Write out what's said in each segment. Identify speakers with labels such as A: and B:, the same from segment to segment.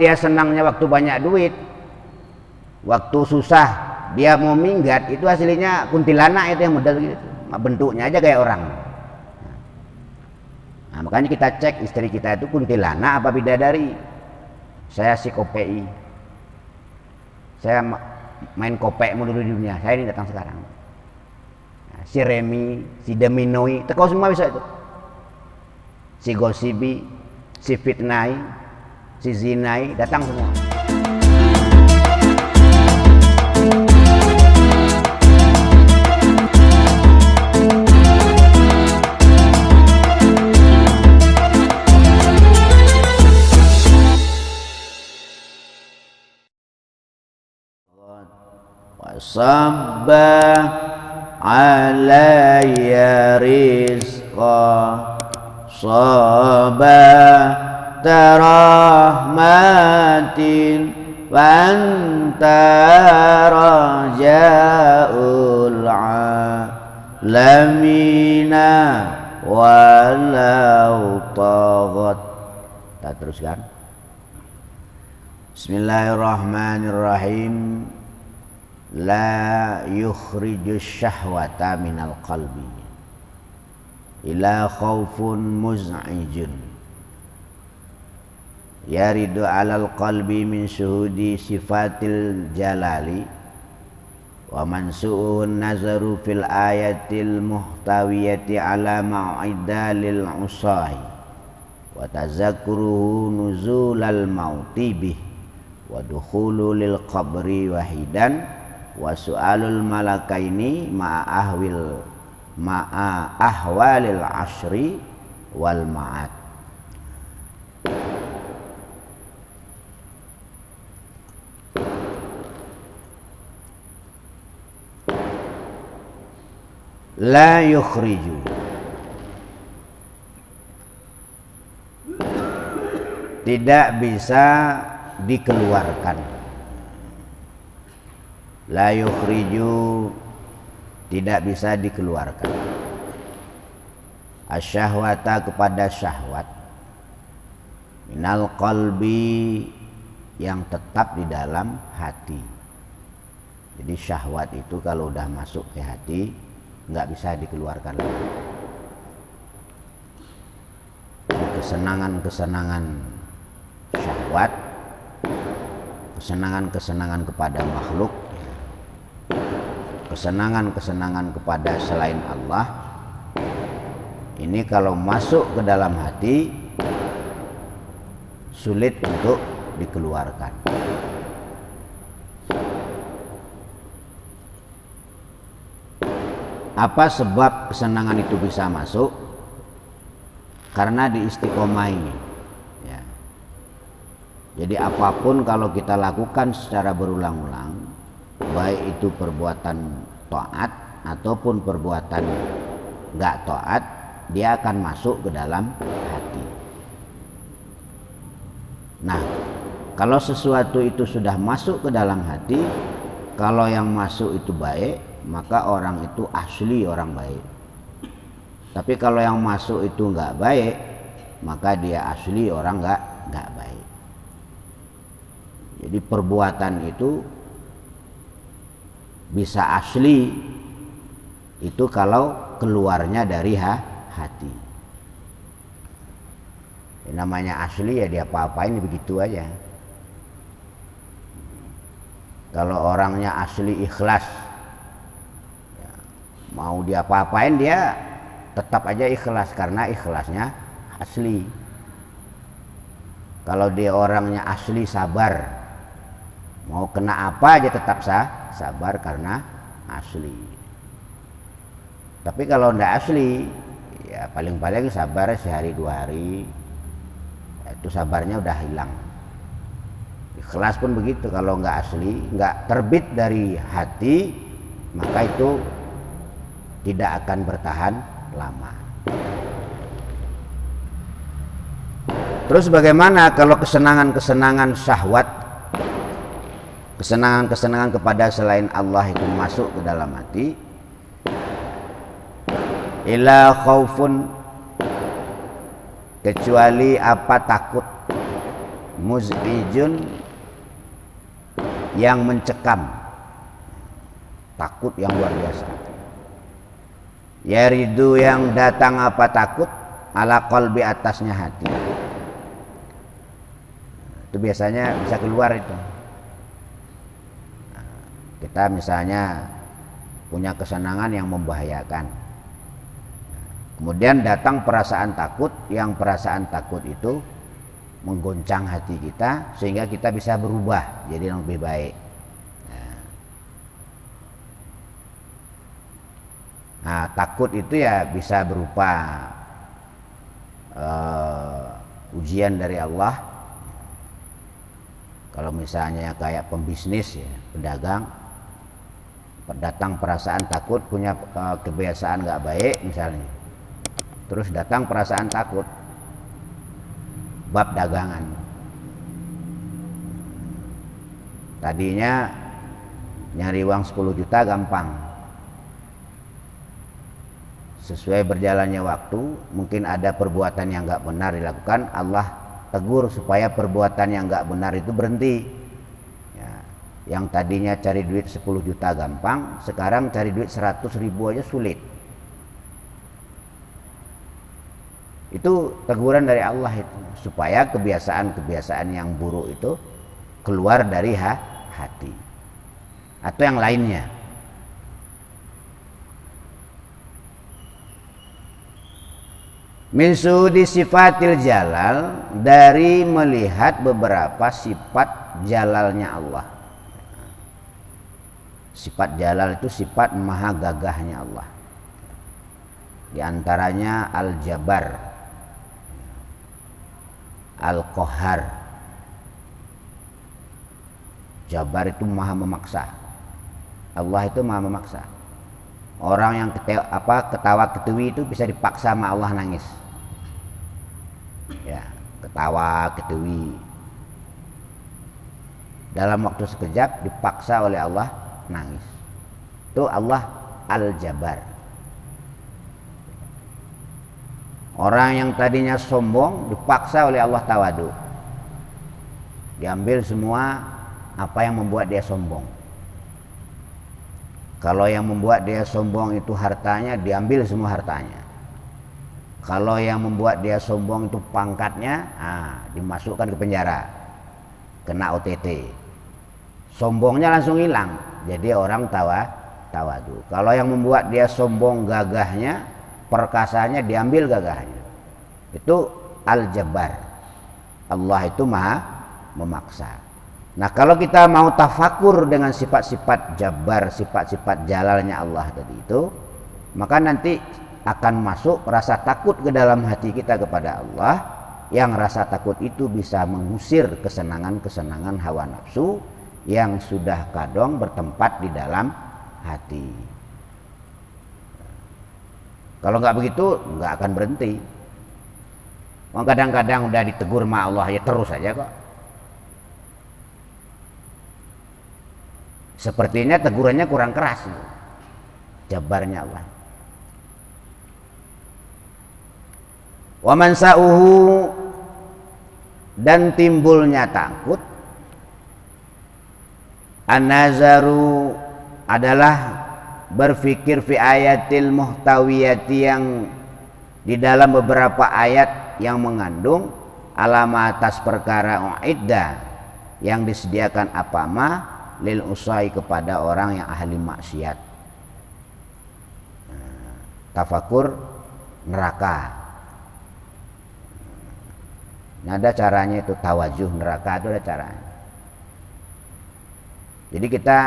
A: Dia senangnya waktu banyak duit, waktu susah dia mau minggat, itu aslinya kuntilanak itu yang model gitu. Bentuknya aja kayak orang. Nah, makanya kita cek istri kita itu kuntilanak apa bidadari. Saya si KPI, saya main kopek mulu di dunia, saya ini datang sekarang. Nah, si Remi, si Deminoi, tekau semua bisa itu. Si Gosibi, si Fitnai, si Zinai, datang semua. Wasabba alayya rizqa sabata rahmatin wa anta raja'ul alamina walau taghat. Kita teruskan. Bismillahirrahmanirrahim. La yukhrijus syahwata minal qalbi ila khawfun muz'ijun yaridu alal qalbi min syuhudi sifatil jalali wa mansu'un nazaru fil ayatil muhtawiyati ala ma'idalil usahi wa tazakkuruhu nuzulal mauti bih wa dukhulu lil qabri wahidan wa su'alul malakaini ma'a ahwalil ashri wal ma'ad. La yukhriju, tidak bisa dikeluarkan. La yukhriju, tidak bisa dikeluarkan. Asyahwata, kepada syahwat, minal qalbi, yang tetap di dalam hati. Jadi syahwat itu kalau udah masuk ke hati nggak bisa dikeluarkan lagi. Kesenangan-kesenangan syahwat, kesenangan-kesenangan kepada makhluk, kesenangan-kesenangan kepada selain Allah, ini kalau masuk ke dalam hati sulit untuk dikeluarkan. Apa sebab kesenangan itu bisa masuk? Karena diistiqomahi, ya. Jadi apapun kalau kita lakukan secara berulang-ulang, baik itu perbuatan taat ataupun perbuatan nggak taat, dia akan masuk ke dalam hati. Nah, kalau sesuatu itu sudah masuk ke dalam hati, kalau yang masuk itu baik, maka orang itu asli orang baik. Tapi kalau yang masuk itu nggak baik, maka dia asli orang nggak baik. Jadi perbuatan itu bisa asli itu kalau keluarnya dari hati. Namanya asli ya dia apa-apain begitu aja. Kalau orangnya asli ikhlas, ya, mau dia apa-apain dia tetap aja ikhlas karena ikhlasnya asli. Kalau dia orangnya asli sabar, mau kena apa aja tetap sabar karena asli. Tapi kalau ndak asli, ya paling-paling sabar sehari dua hari, itu sabarnya udah hilang. Ikhlas pun begitu, kalau nggak asli, nggak terbit dari hati, maka itu tidak akan bertahan lama. Terus bagaimana kalau kesenangan-kesenangan syahwat, kesenangan-kesenangan kepada selain Allah itu masuk ke dalam hati? Ila khaufun, kecuali apa takut, muz'ijun, yang mencekam, takut yang luar biasa. Yaridu, yang datang apa takut, ala qalbi, atasnya hati. Itu biasanya bisa keluar itu. Kita misalnya punya kesenangan yang membahayakan, kemudian datang perasaan takut, yang perasaan takut itu menggoncang hati kita sehingga kita bisa berubah jadi yang lebih baik. Nah, takut itu ya bisa berupa ujian dari Allah. Kalau misalnya kayak pembisnis ya, pedagang, datang perasaan takut, punya kebiasaan nggak baik misalnya, terus datang perasaan takut bab dagangan. Tadinya nyari uang 10 juta gampang, sesuai berjalannya waktu mungkin ada perbuatan yang nggak benar dilakukan, Allah tegur supaya perbuatan yang nggak benar itu berhenti. Yang tadinya cari duit 10 juta gampang, sekarang cari duit 100.000 aja sulit. Itu teguran dari Allah itu, supaya kebiasaan-kebiasaan yang buruk itu keluar dari hati. Atau yang lainnya. Min sudi sifatil jalal, dari melihat beberapa sifat jalalnya Allah. Sifat jalal itu sifat maha gagahnya Allah. Di antaranya al-jabar, al-qahar. Jabar itu maha memaksa. Allah itu maha memaksa. Orang yang ketawa ketuwi itu bisa dipaksa sama Allah nangis. Ya, ketawa ketuwi. Dalam waktu sekejap dipaksa oleh Allah nangis. Itu Allah al-jabar. Orang yang tadinya sombong dipaksa oleh Allah tawadu. Diambil semua apa yang membuat dia sombong. Kalau yang membuat dia sombong itu hartanya, diambil semua hartanya. Kalau yang membuat dia sombong itu pangkatnya, dimasukkan ke penjara, kena OTT. Sombongnya langsung hilang, jadi orang tawadu. Kalau yang membuat dia sombong gagahnya, perkasanya, diambil gagahnya. Itu al-jabar. Allah itu maha memaksa. Nah, kalau kita mau tafakur dengan sifat-sifat jabar, sifat-sifat jalalnya Allah tadi itu, maka nanti akan masuk rasa takut ke dalam hati kita kepada Allah, yang rasa takut itu bisa mengusir kesenangan-kesenangan hawa nafsu yang sudah kadang bertempat di dalam hati. Kalau nggak begitu, nggak akan berhenti. Kadang-kadang udah ditegur sama Allah, ya terus aja kok. Sepertinya tegurannya kurang keras, jabarnya Allah. Wa man sa'uhu, dan timbulnya takut. An-nazaru adalah berfikir fi ayatil muhtawiyati, yang di dalam beberapa ayat yang mengandung alamat atas perkara uidda, yang disediakan apama lil usai, kepada orang yang ahli maksiat. Tafakur neraka. Nah, ada caranya itu, tawajuh neraka itu ada caranya. Jadi kita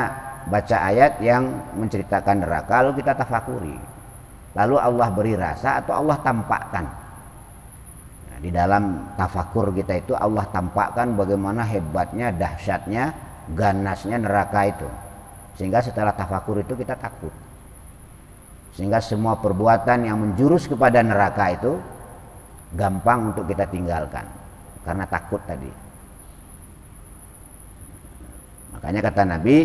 A: baca ayat yang menceritakan neraka, lalu kita tafakuri, lalu Allah beri rasa atau Allah tampakkan. Nah, di dalam tafakur kita itu Allah tampakkan bagaimana hebatnya, dahsyatnya, ganasnya neraka itu, sehingga setelah tafakur itu kita takut, sehingga semua perbuatan yang menjurus kepada neraka itu gampang untuk kita tinggalkan karena takut tadi. Makanya kata Nabi,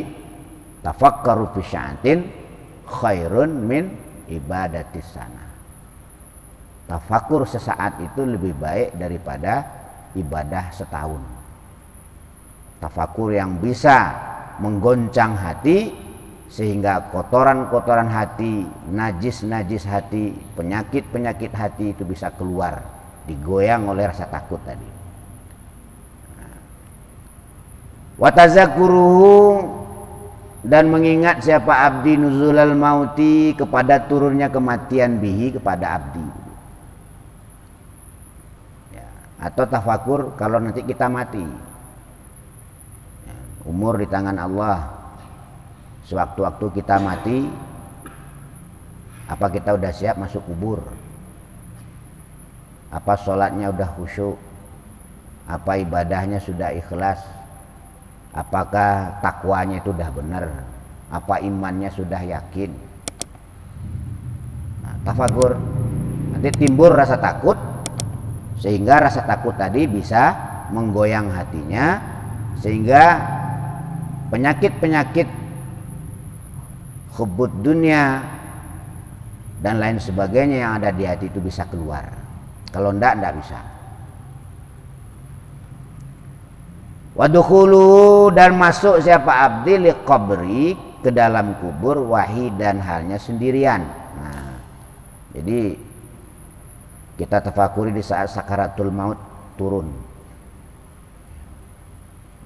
A: tafakkaru fi sya'atin khairun min ibadatis sana. Tafakur sesaat itu lebih baik daripada ibadah setahun. tafakur yang bisa menggoncang hati, sehingga kotoran-kotoran hati, najis-najis hati, penyakit-penyakit hati itu bisa keluar, digoyang oleh rasa takut tadi. Wa tazakkuruhu, dan mengingat siapa abdi nuzulal mauti, kepada turunnya kematian, bihi, kepada abdi. Ya, atau tafakur kalau nanti kita mati. Ya, umur di tangan Allah. Sewaktu-waktu kita mati, apa kita udah siap masuk kubur? Apa sholatnya udah khusyuk? Apa ibadahnya sudah ikhlas? Apakah takwanya itu sudah benar? Apa imannya sudah yakin? Nah, tafakur, nanti timbul rasa takut, sehingga rasa takut tadi bisa menggoyang hatinya, sehingga penyakit-penyakit hubbud dunia dan lain sebagainya yang ada di hati itu bisa keluar. Kalau enggak bisa. Wadukhulu, dan masuk siapa abdi li qabri, ke dalam kubur, wahidan, halnya sendirian. Nah, jadi kita tafakuri di saat sakaratul maut turun.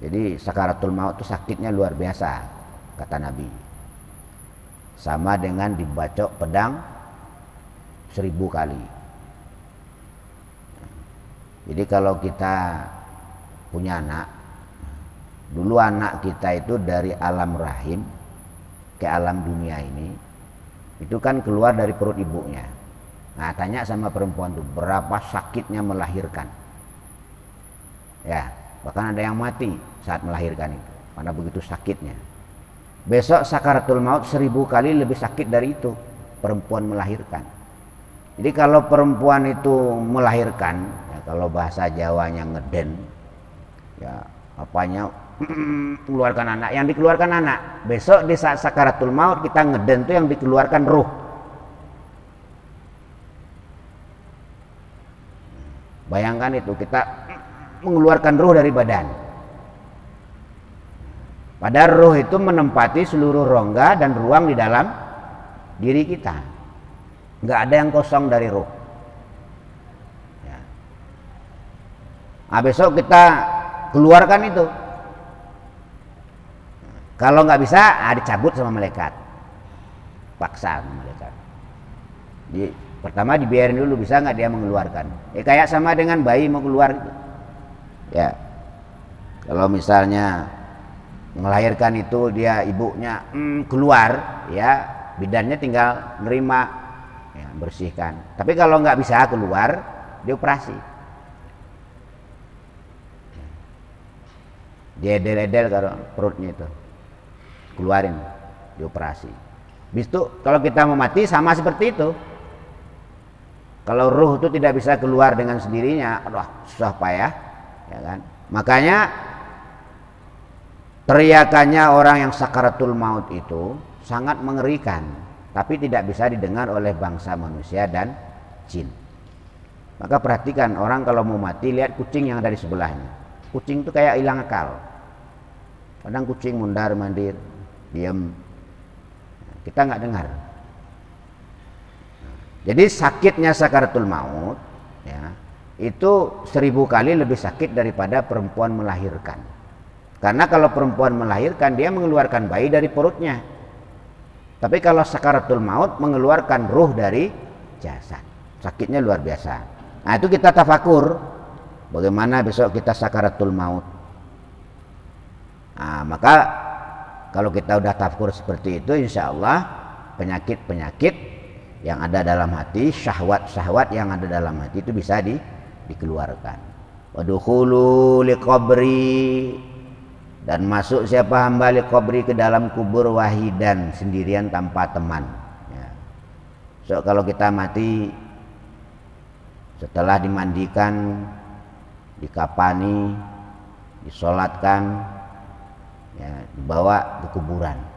A: Jadi sakaratul maut itu sakitnya luar biasa, kata Nabi. Sama dengan dibacok pedang 1000 kali. Jadi kalau kita punya anak, dulu anak kita itu dari alam rahim ke alam dunia ini, itu kan keluar dari perut ibunya. Nah, tanya sama perempuan itu, berapa sakitnya melahirkan? Ya, bahkan ada yang mati saat melahirkan itu, karena begitu sakitnya. Besok sakaratul maut 1000 kali lebih sakit dari itu perempuan melahirkan. Jadi kalau perempuan itu melahirkan, ya, kalau bahasa Jawanya ngeden, ya apanya mengeluarkan anak, yang dikeluarkan anak. Besok di saat sakaratul maut kita ngeden tuh yang dikeluarkan ruh. Bayangkan itu, kita mengeluarkan ruh dari badan. Padahal ruh itu menempati seluruh rongga dan ruang di dalam diri kita. Nggak ada yang kosong dari ruh. Ya. Nah, besok kita keluarkan itu. Kalau nggak bisa, dicabut sama malaikat. Paksa sama malaikat. Pertama dibiarin dulu, bisa nggak dia mengeluarkan. Kayak sama dengan bayi mau keluar. Ya. Kalau misalnya melahirkan itu dia ibunya keluar, ya bidannya tinggal nerima, ya, bersihkan. Tapi kalau nggak bisa keluar, dioperasi. Dia edel-edel kalau perutnya itu, keluarin, dioperasi. Habis itu kalau kita mau mati sama seperti itu. Kalau ruh itu tidak bisa keluar dengan sendirinya, aduh susah payah, ya kan? Makanya teriakannya orang yang sakaratul maut itu sangat mengerikan, tapi tidak bisa didengar oleh bangsa manusia dan jin. Maka perhatikan, orang kalau mau mati lihat kucing yang ada di sebelahnya. Kucing itu kayak hilang akal. Kadang kucing mundar mandir, diam, kita nggak dengar. Jadi sakitnya sakaratul maut, ya, itu 1000 kali lebih sakit daripada perempuan melahirkan. Karena kalau perempuan melahirkan, dia mengeluarkan bayi dari perutnya. Tapi kalau sakaratul maut mengeluarkan ruh dari jasad. Sakitnya luar biasa. Nah, itu kita tafakur. Bagaimana besok kita sakaratul maut. Nah, maka kalau kita udah tafakur seperti itu, insya Allah penyakit-penyakit yang ada dalam hati, syahwat-syahwat yang ada dalam hati itu bisa dikeluarkan. Wadukhulu liqabri, dan masuk siapa hamba liqabri, ke dalam kubur, wahidan, sendirian tanpa teman. Ya. So kalau kita mati, setelah dimandikan, dikapani, disolatkan, ya, dibawa ke kuburan.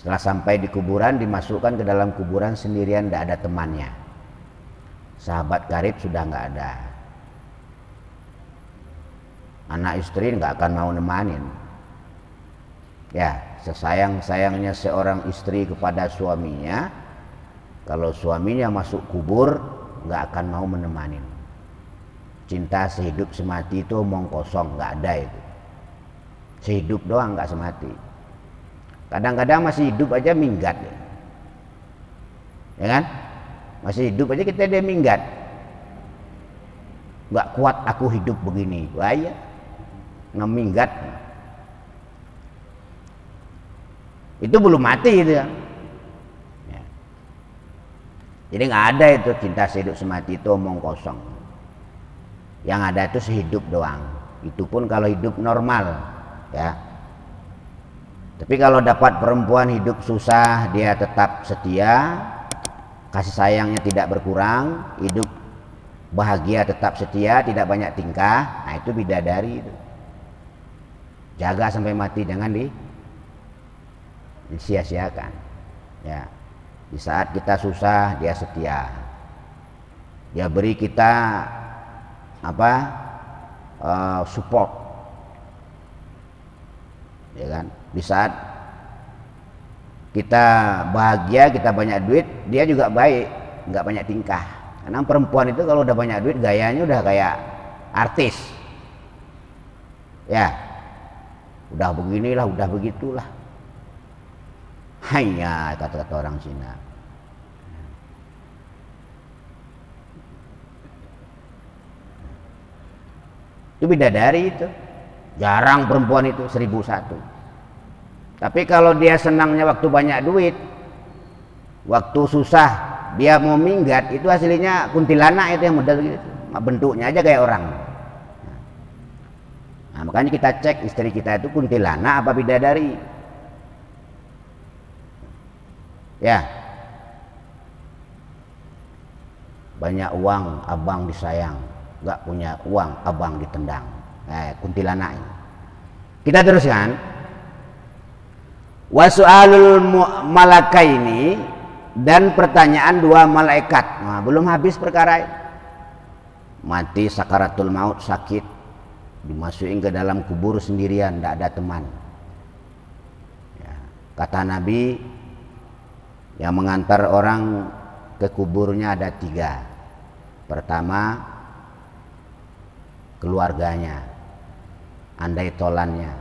A: Setelah sampai di kuburan, dimasukkan ke dalam kuburan sendirian, tidak ada temannya. Sahabat karib sudah nggak ada. Anak istri nggak akan mau nemanin. Ya, sesayang-sayangnya seorang istri kepada suaminya, kalau suaminya masuk kubur nggak akan mau menemani. Cinta sehidup semati itu omong kosong, nggak ada itu. Sehidup doang, nggak semati. Kadang-kadang masih hidup aja minggat, ya kan? Masih hidup aja kita dia minggat. Nggak kuat aku hidup begini, wah iya, minggat. Itu belum mati itu ya. Jadi nggak ada itu cinta sehidup semati, itu omong kosong. Yang ada itu sehidup doang. Itu pun kalau hidup normal, ya. Tapi kalau dapat perempuan hidup susah, dia tetap setia, kasih sayangnya tidak berkurang, hidup bahagia tetap setia, tidak banyak tingkah, nah itu bidadari itu. Jaga sampai mati, jangan disia-siakan. Ya. Di saat kita susah dia setia, dia beri kita support, ya kan. Di saat kita bahagia, kita banyak duit, dia juga baik, nggak banyak tingkah. Karena perempuan itu kalau udah banyak duit gayanya udah kayak artis, ya, udah beginilah, udah begitulah. Hanya kata-kata orang Cina. Itu bidadari itu. Jarang perempuan itu 1001. Tapi kalau dia senangnya waktu banyak duit, waktu susah dia mau minggat, itu hasilnya kuntilanak itu yang model gitu. Bentuknya aja kayak orang. Nah, makanya kita cek istri kita itu kuntilanak apa bidadari. Ya, banyak uang abang disayang, nggak punya uang abang ditendang. Kuntilanak ini. Kita teruskan. Wasu'alul malakaini, dan pertanyaan dua malaikat. Nah, belum habis perkara ini. Mati sakaratul maut, sakit, dimasukin ke dalam kubur sendirian, tidak ada teman. Ya, kata Nabi, yang mengantar orang ke kuburnya ada 3. Pertama, keluarganya, andai tolannya.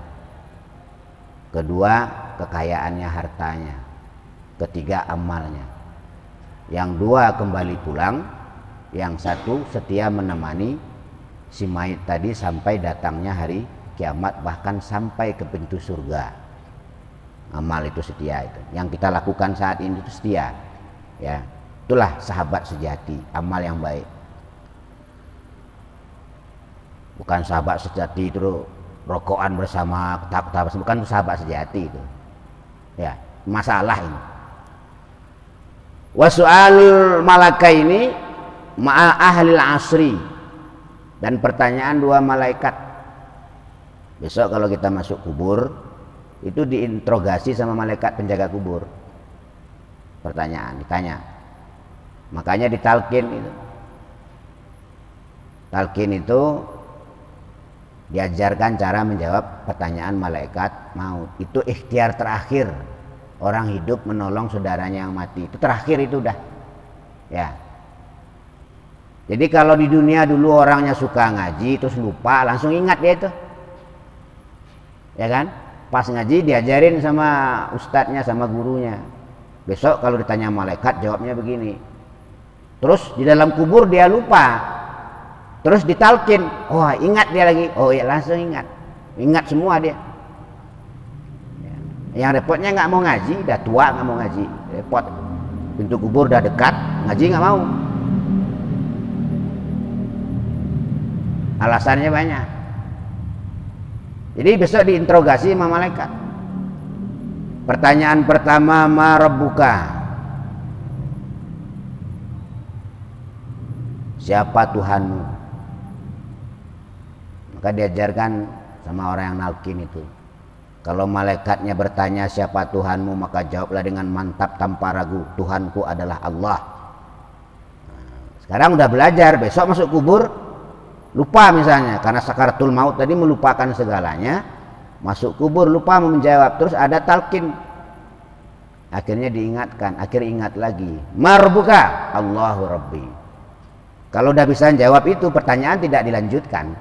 A: Kedua, kekayaannya, hartanya. Ketiga, amalnya. Yang 2 kembali pulang, yang 1 setia menemani si mayit tadi sampai datangnya hari kiamat, bahkan sampai ke pintu surga. Amal itu setia itu. Yang kita lakukan saat ini itu setia. Ya, itulah sahabat sejati, amal yang baik. Bukan sahabat sejati itu rokokan bersama, ketawa-ketawa, bukan sahabat sejati itu. Ya, masalah ini. Wasu'al malakaini ma'a ahlil asri, dan pertanyaan 2 malaikat. Besok kalau kita masuk kubur itu diinterogasi sama malaikat penjaga kubur. Pertanyaan ditanya, makanya ditalkin itu. Talkin itu diajarkan cara menjawab pertanyaan malaikat maut. Itu ikhtiar terakhir orang hidup menolong saudaranya yang mati. Itu terakhir itu udah. Ya. Jadi kalau di dunia dulu orangnya suka ngaji terus lupa, langsung ingat dia itu. Ya kan? Pas ngaji diajarin sama ustadznya, sama gurunya. Besok kalau ditanya malaikat jawabnya begini. Terus di dalam kubur dia lupa. Terus ditalkin, oh ingat dia lagi. Oh iya, langsung ingat. Ingat semua dia. Yang repotnya nggak mau ngaji, udah tua nggak mau ngaji. Repot. Pintu kubur udah dekat, ngaji nggak mau. Alasannya banyak. Jadi besok diinterogasi sama malaikat. Pertanyaan pertama, ma rabbuka? Siapa Tuhanmu? Maka diajarkan sama orang yang nalkin itu. Kalau malaikatnya bertanya siapa Tuhanmu, maka jawablah dengan mantap tanpa ragu, Tuhanku adalah Allah. Sekarang udah belajar, besok masuk kubur lupa misalnya karena sakaratul maut tadi melupakan segalanya, masuk kubur lupa menjawab, terus ada talqin, akhirnya diingatkan, akhirnya ingat lagi, marbuka, Allahu Rabbi. Kalau udah bisa jawab itu, pertanyaan tidak dilanjutkan.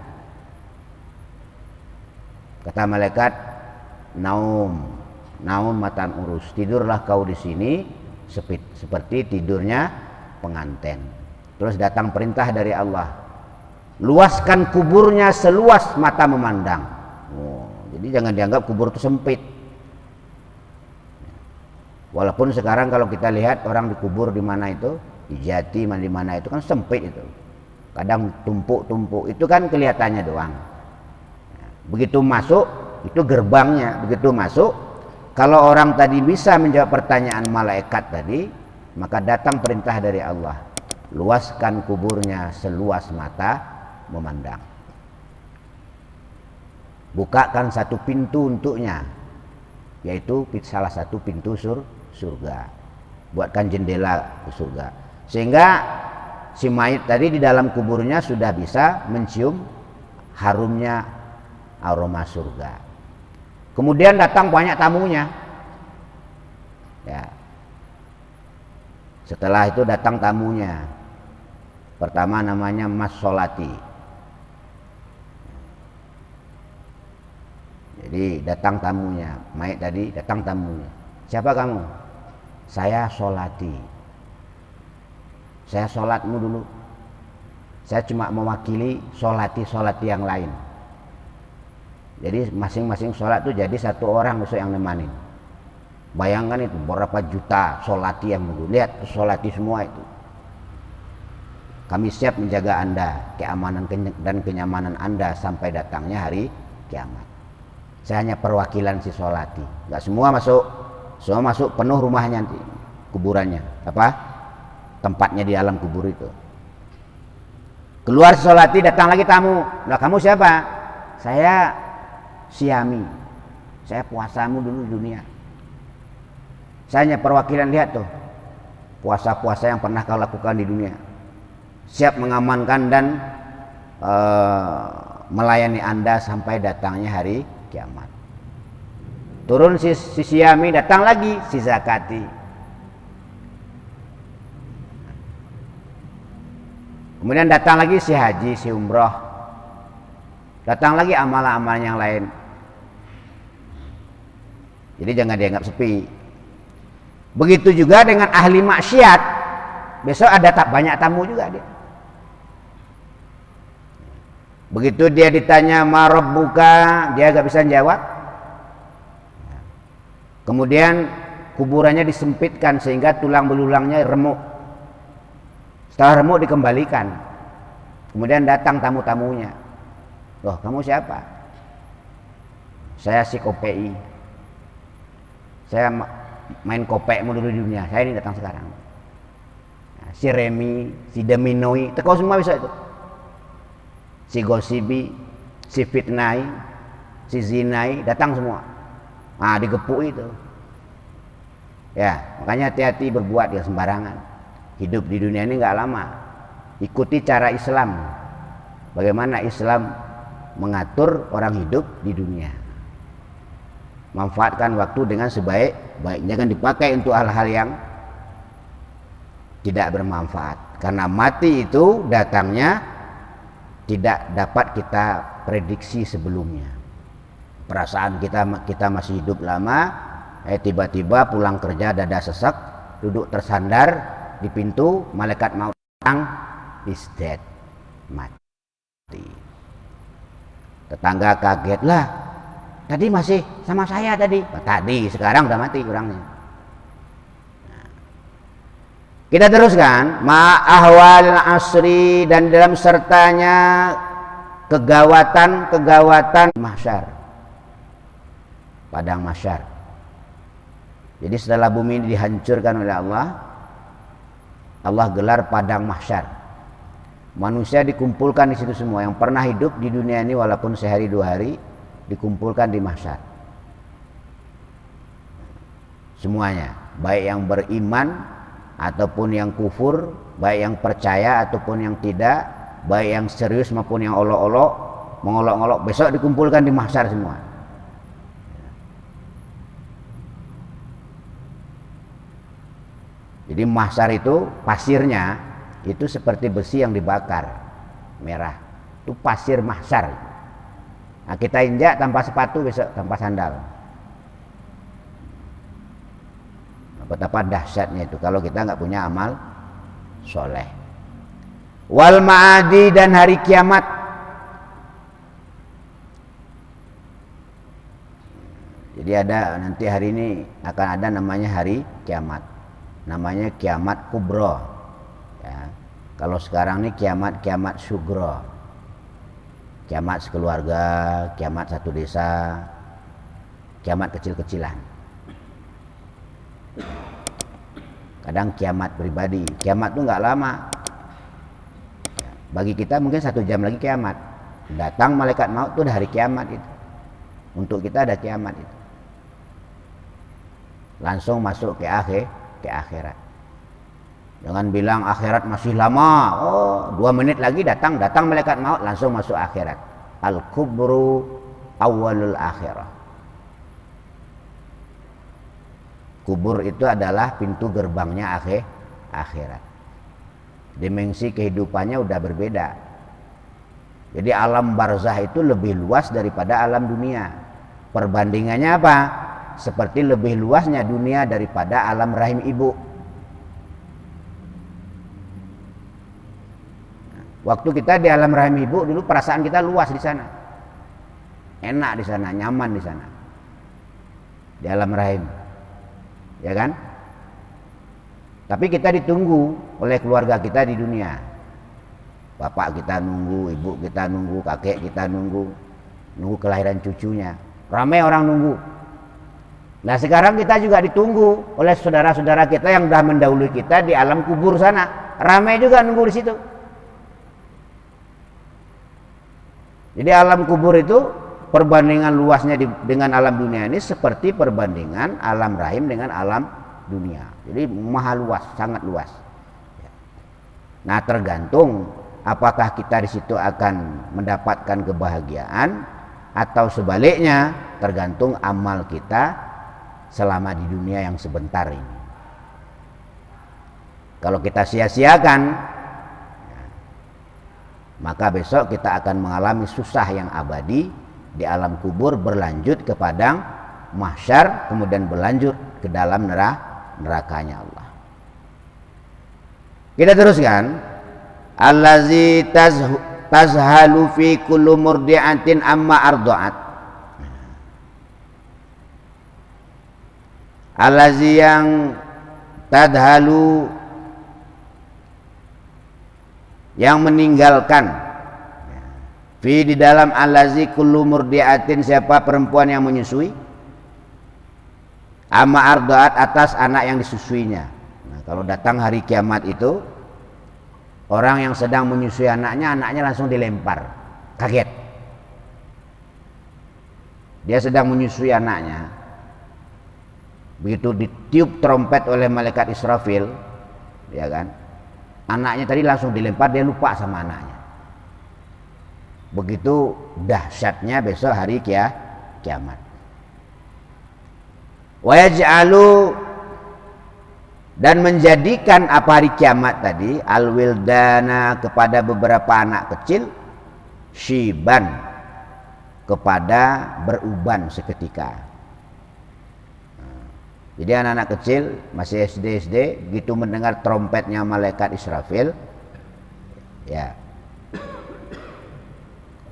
A: Kata malaikat, naum matan urus, tidurlah kau di sini seperti tidurnya pengantin. Terus datang perintah dari Allah, luaskan kuburnya seluas mata memandang. Jadi jangan dianggap kubur itu sempit. Walaupun sekarang kalau kita lihat orang dikubur di mana itu, di Jati, di mana itu kan sempit itu. Kadang tumpuk-tumpuk, itu kan kelihatannya doang. Begitu masuk, itu gerbangnya. Begitu masuk, kalau orang tadi bisa menjawab pertanyaan malaikat tadi, maka datang perintah dari Allah, luaskan kuburnya seluas mata memandang. Bukakan satu pintu untuknya, yaitu salah satu pintu surga. Buatkan jendela ke surga, sehingga si mayit tadi di dalam kuburnya sudah bisa mencium harumnya aroma surga. Kemudian datang banyak tamunya, ya. Setelah itu datang tamunya. Pertama namanya Mas Solati. Jadi datang tamunya, mayit tadi datang tamunya. Siapa kamu? Saya Solati. Saya sholatmu dulu. Saya cuma mewakili Solati yang lain. Jadi masing-masing sholat itu jadi satu orang besok yang nemanin. Bayangkan itu berapa juta Solati yang menunggu. Lihat Solati semua itu. Kami siap menjaga Anda, keamanan dan kenyamanan Anda sampai datangnya hari kiamat. Saya hanya perwakilan si Solati. Enggak semua masuk. Semua masuk penuh rumahnya nanti, kuburannya. Tempatnya di alam kubur itu. Keluar si Solati, datang lagi tamu. Nah, kamu siapa? Saya Siami. Saya puasamu dulu di dunia. Saya hanya perwakilan, lihat tuh. Puasa-puasa yang pernah kau lakukan di dunia. Siap mengamankan dan melayani Anda sampai datangnya hari kiamat. Turun si Siami, datang lagi si Zakati. Kemudian datang lagi si Haji, si Umroh. Datang lagi amal-amal yang lain. Jadi jangan dianggap sepi. Begitu juga dengan ahli maksiat. Besok ada banyak tamu juga dia. Begitu dia ditanya ma rabbuka, dia gak bisa jawab. Kemudian kuburannya disempitkan sehingga tulang belulangnya remuk. Setelah remuk dikembalikan. Kemudian datang tamu-tamunya. Loh, kamu siapa? Saya si KPI. Saya main kopekmu dulu di dunia. Saya ini datang sekarang. Nah, si Remi, si Deminoi, tekau semua bisa itu. Si Gosibi, si Fitnai, si Zinai, datang semua. Nah, digepuk itu. Ya, makanya hati-hati berbuat yang sembarangan. Hidup di dunia ini nggak lama. Ikuti cara Islam. Bagaimana Islam mengatur orang hidup di dunia. Manfaatkan waktu dengan sebaik-baik. Jangan dipakai untuk hal-hal yang tidak bermanfaat. Karena mati itu datangnya tidak dapat kita prediksi sebelumnya. Perasaan kita masih hidup lama, tiba-tiba pulang kerja dada sesak, duduk tersandar di pintu, malaikat maut datang, is dead, mati. Tetangga kaget, lah tadi masih sama saya tadi. Tadi, sekarang udah mati orangnya. Nah, kita teruskan, ma'ahwal asri, dan dalam sertanya kegawatan mahsyar, padang mahsyar. Jadi setelah bumi ini dihancurkan oleh Allah gelar padang mahsyar. Manusia dikumpulkan di situ semua yang pernah hidup di dunia ini walaupun sehari dua hari, dikumpulkan di mahsyar. Semuanya, baik yang beriman ataupun yang kufur, baik yang percaya ataupun yang tidak, baik yang serius maupun yang olok-olok, mengolok-olok, besok dikumpulkan di mahsyar semua. Jadi mahsyar itu pasirnya itu seperti besi yang dibakar merah, itu pasir mahsyar. Nah, kita injak tanpa sepatu besok, tanpa sandal. Betapa dahsyatnya itu kalau kita nggak punya amal soleh. Wal ma'adi, dan hari kiamat. Jadi ada nanti hari ini akan ada namanya hari kiamat, namanya kiamat kubro. Ya. Kalau sekarang ini kiamat sugro, kiamat sekeluarga, kiamat satu desa, kiamat kecil-kecilan. Kadang kiamat pribadi, kiamat itu nggak lama. Bagi kita mungkin 1 jam lagi kiamat. Datang malaikat maut itu udah hari kiamat itu. Untuk kita ada kiamat itu. Langsung masuk ke akhirat. Jangan bilang akhirat masih lama. Oh, 2 menit lagi datang malaikat maut, langsung masuk akhirat. Al-kubru awalul akhirah. Kubur itu adalah pintu gerbangnya akhirat. Dimensi kehidupannya udah berbeda. Jadi alam barzah itu lebih luas daripada alam dunia. Perbandingannya apa? Seperti lebih luasnya dunia daripada alam rahim ibu. Waktu kita di alam rahim ibu dulu perasaan kita luas di sana. Enak di sana, nyaman di sana. Di alam rahim. Ya kan? Tapi kita ditunggu oleh keluarga kita di dunia. Bapak kita nunggu, ibu kita nunggu, kakek kita nunggu kelahiran cucunya. Ramai orang nunggu. Nah sekarang kita juga ditunggu oleh saudara-saudara kita yang sudah mendahului kita di alam kubur sana. Ramai juga nunggu di situ. Jadi alam kubur itu perbandingan luasnya dengan alam dunia ini seperti perbandingan alam rahim dengan alam dunia. Jadi maha luas, sangat luas. Nah tergantung apakah kita di situ akan mendapatkan kebahagiaan atau sebaliknya, tergantung amal kita selama di dunia yang sebentar ini. Kalau kita sia-siakan, maka besok kita akan mengalami susah yang abadi di alam kubur, berlanjut ke padang mahsyar, kemudian berlanjut ke dalam nerakanya Allah. Kita teruskan. Allazi tazhalu fi kulli murdi'atin amma arda'at. Allazi yang tadhalu, yang meninggalkan, fi di dalam allazi kullu murdiatin, siapa perempuan yang menyusui, amma ardaat, atas anak yang disusuinya. Nah, kalau datang hari kiamat itu, orang yang sedang menyusui anaknya langsung dilempar, kaget. Dia sedang menyusui anaknya, begitu ditiup trompet oleh malaikat Israfil, ya kan, anaknya tadi langsung dilempar, dia lupa sama anaknya. Begitu dahsyatnya besok hari kiamat. Wa yaj'alu, dan menjadikan apa hari kiamat tadi, al-wildana, kepada beberapa anak kecil, syiban, kepada beruban seketika. Jadi anak-anak kecil masih SD begitu mendengar trompetnya malaikat Israfil, ya,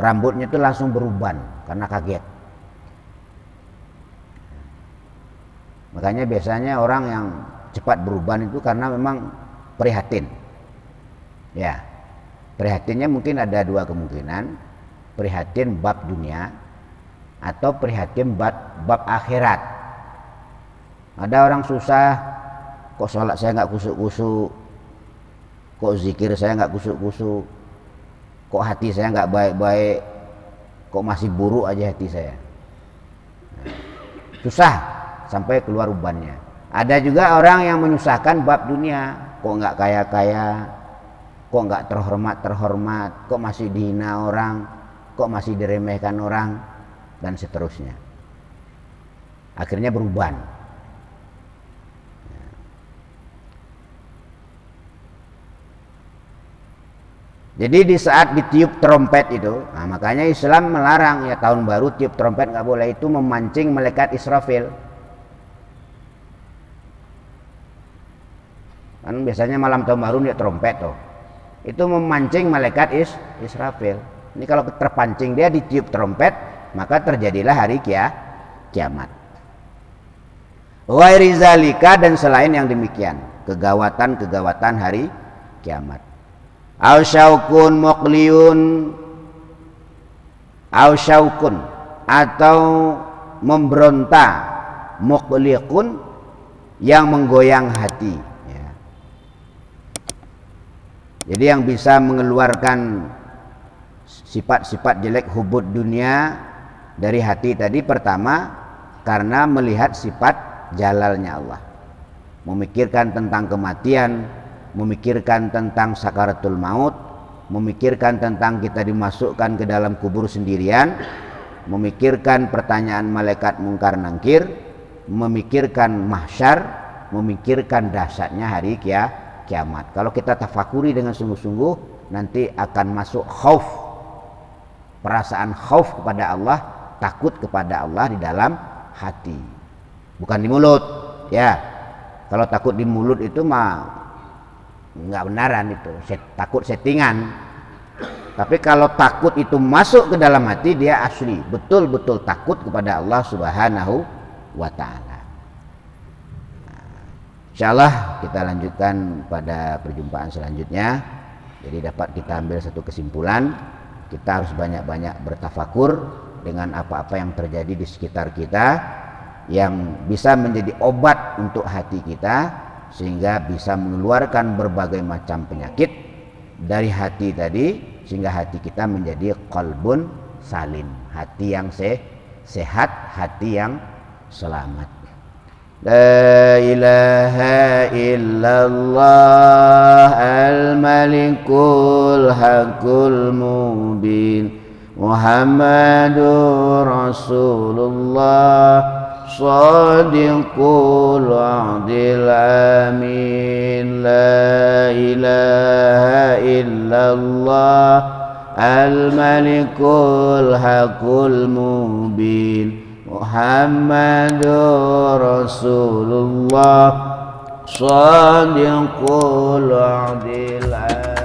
A: rambutnya itu langsung beruban karena kaget. Makanya biasanya orang yang cepat beruban itu karena memang prihatin. Ya, prihatinnya mungkin ada 2 kemungkinan, prihatin bab dunia atau prihatin bab akhirat. Ada orang susah, kok sholat saya nggak kusuk-kusuk, kok zikir saya nggak kusuk-kusuk, kok hati saya nggak baik-baik, kok masih buruk aja hati saya. Susah sampai keluar ubannya. Ada juga orang yang menyusahkan bab dunia, kok nggak kaya-kaya, kok nggak terhormat, kok masih dihina orang, kok masih diremehkan orang, dan seterusnya. Akhirnya beruban. Jadi di saat ditiup trompet itu, nah makanya Islam melarang ya tahun baru tiup trompet nggak boleh, itu memancing malaikat Israfil. Kan biasanya malam tahun baru dia trompet tuh. Itu memancing malaikat Israfil. Ini kalau terpancing dia ditiup trompet, maka terjadilah hari kiamat. Wa rizalika, dan selain yang demikian, kegawatan hari kiamat. Au syaukun muqliyun, au syaukun, atau memberonta, muqliqun, yang menggoyang hati. Jadi yang bisa mengeluarkan sifat-sifat jelek hubud dunia dari hati tadi, pertama karena melihat sifat jalalnya Allah, memikirkan tentang kematian, memikirkan tentang sakaratul maut, memikirkan tentang kita dimasukkan ke dalam kubur sendirian, memikirkan pertanyaan malaikat mungkar nangkir, memikirkan mahsyar, memikirkan dahsyatnya hari kiamat. Kalau kita tafakuri dengan sungguh-sungguh, nanti akan masuk khauf, perasaan khauf kepada Allah, takut kepada Allah di dalam hati, bukan di mulut ya. Kalau takut di mulut itu mah nggak benaran, itu takut settingan. Tapi kalau takut itu masuk ke dalam hati, dia asli, betul-betul takut kepada Allah Subhanahu wa ta'ala. Insyaallah kita lanjutkan pada perjumpaan selanjutnya. Jadi dapat kita ambil satu kesimpulan, kita harus banyak-banyak bertafakur dengan apa-apa yang terjadi di sekitar kita, yang bisa menjadi obat untuk hati kita, sehingga bisa mengeluarkan berbagai macam penyakit dari hati tadi, sehingga hati kita menjadi qalbun salim, hati yang sehat, hati yang selamat. La ilaha illallah al-malikul haqqul mubin Muhammadur Rasulullah Shadiqul wa'dil amin. La ilaha illallah al-malikul haqqul mubin Muhammadur Rasulullah Shadiqul wa'dil amin.